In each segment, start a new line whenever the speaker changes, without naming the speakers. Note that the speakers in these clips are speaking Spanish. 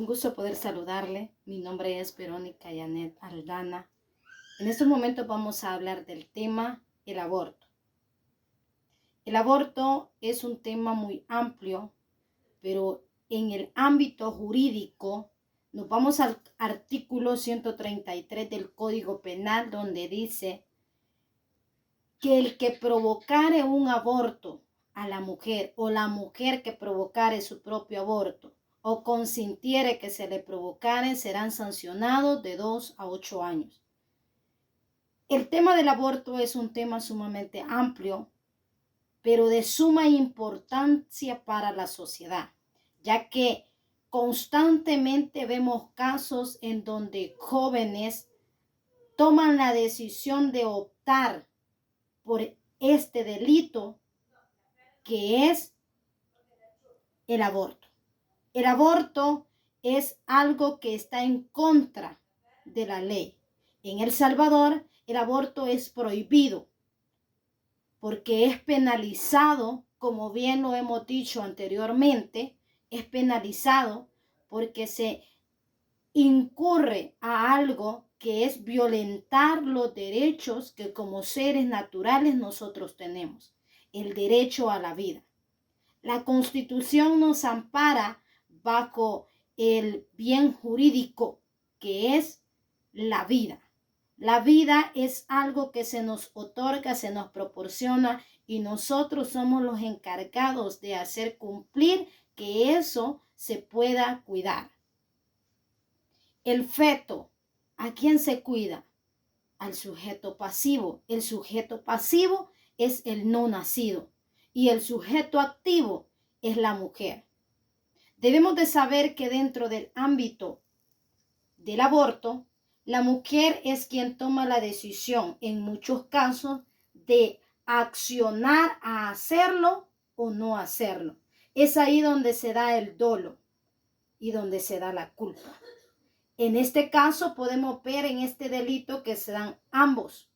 Un gusto poder saludarle. Mi nombre es Verónica Yanet Aldana. En estos momentos vamos a hablar del tema el aborto. El aborto es un tema muy amplio, pero en el ámbito jurídico nos vamos al artículo 133 del Código Penal, donde dice que el que provocare un aborto a la mujer o la mujer que provocare su propio aborto o consintiere que se le provocare serán sancionados de 2 a 8 años. El tema del aborto es un tema sumamente amplio, pero de suma importancia para la sociedad, ya que constantemente vemos casos en donde jóvenes toman la decisión de optar por este delito que es el aborto. El aborto es algo que está en contra de la ley. En El Salvador, el aborto es prohibido porque es penalizado, como bien lo hemos dicho anteriormente, es penalizado porque se incurre a algo que es violentar los derechos que como seres naturales nosotros tenemos, el derecho a la vida. La Constitución nos ampara bajo el bien jurídico que es la vida. La vida es algo que se nos otorga, se nos proporciona y nosotros somos los encargados de hacer cumplir que eso se pueda cuidar. El feto, ¿a quién se cuida? Al sujeto pasivo. El sujeto pasivo es el no nacido y el sujeto activo es la mujer. Debemos de saber que dentro del ámbito del aborto, la mujer es quien toma la decisión en muchos casos de accionar a hacerlo o no hacerlo. Es ahí donde se da el dolo y donde se da la culpa. En este caso podemos ver en este delito que se dan ambos,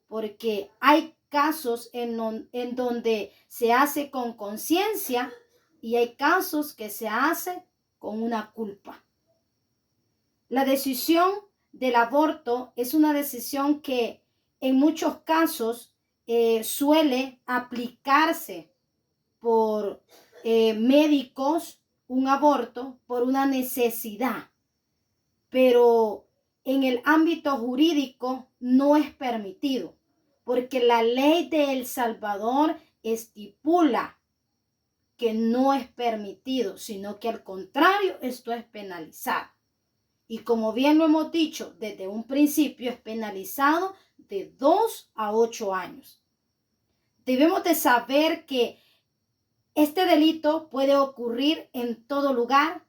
porque hay casos en donde se hace con conciencia y hay casos que se hace con una culpa. La decisión del aborto es una decisión que en muchos casos suele aplicarse por médicos, un aborto por una necesidad, pero en el ámbito jurídico no es permitido, porque la ley de El Salvador estipula que no es permitido, sino que al contrario, esto es penalizado. Y como bien lo hemos dicho, desde un principio es penalizado de 2 a 8 años. Debemos de saber que este delito puede ocurrir en todo lugar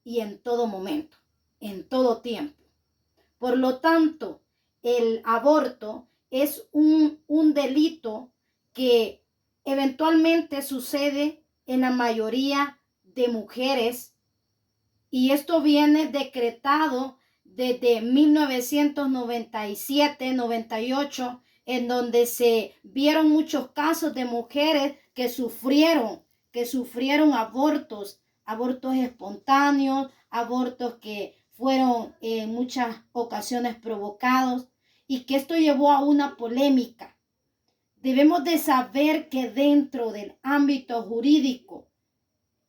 y en todo momento, en todo tiempo. Por lo tanto, el aborto es un delito que eventualmente sucede en la mayoría de mujeres y esto viene decretado desde 1997-98, en donde se vieron muchos casos de mujeres que sufrieron abortos espontáneos, abortos que fueron en muchas ocasiones provocados y que esto llevó a una polémica. Debemos de saber que dentro del ámbito jurídico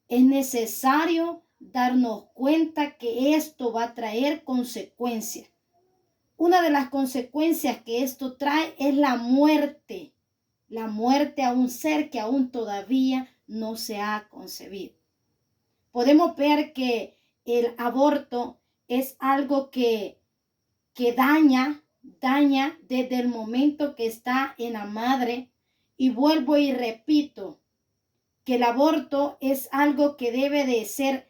es necesario darnos cuenta que esto va a traer consecuencias. Una de las consecuencias que esto trae es la muerte a un ser que aún todavía no se ha concebido. Podemos ver que el aborto es algo que daña desde el momento que está en la madre, y vuelvo y repito que el aborto es algo que debe de ser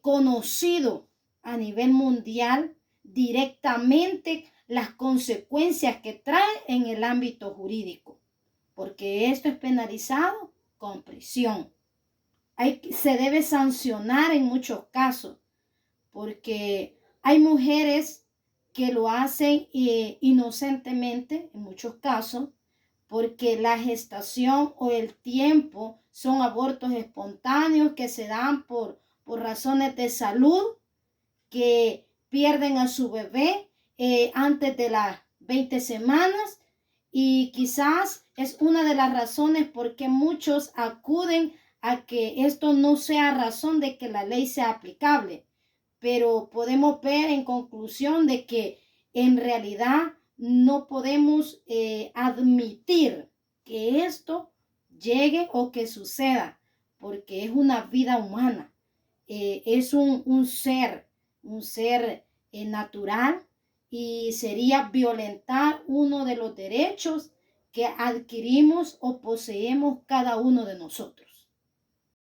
conocido a nivel mundial directamente, las consecuencias que trae en el ámbito jurídico, porque esto es penalizado con prisión. Se debe sancionar en muchos casos, porque hay mujeres que lo hacen inocentemente en muchos casos, porque la gestación o el tiempo son abortos espontáneos que se dan por por razones de salud, que pierden a su bebé antes de las 20 semanas, y quizás es una de las razones por qué muchos acuden a que esto no sea razón de que la ley sea aplicable. Pero podemos ver en conclusión de que en realidad no podemos admitir que esto llegue o que suceda, porque es una vida humana, es un ser natural, y sería violentar uno de los derechos que adquirimos o poseemos cada uno de nosotros.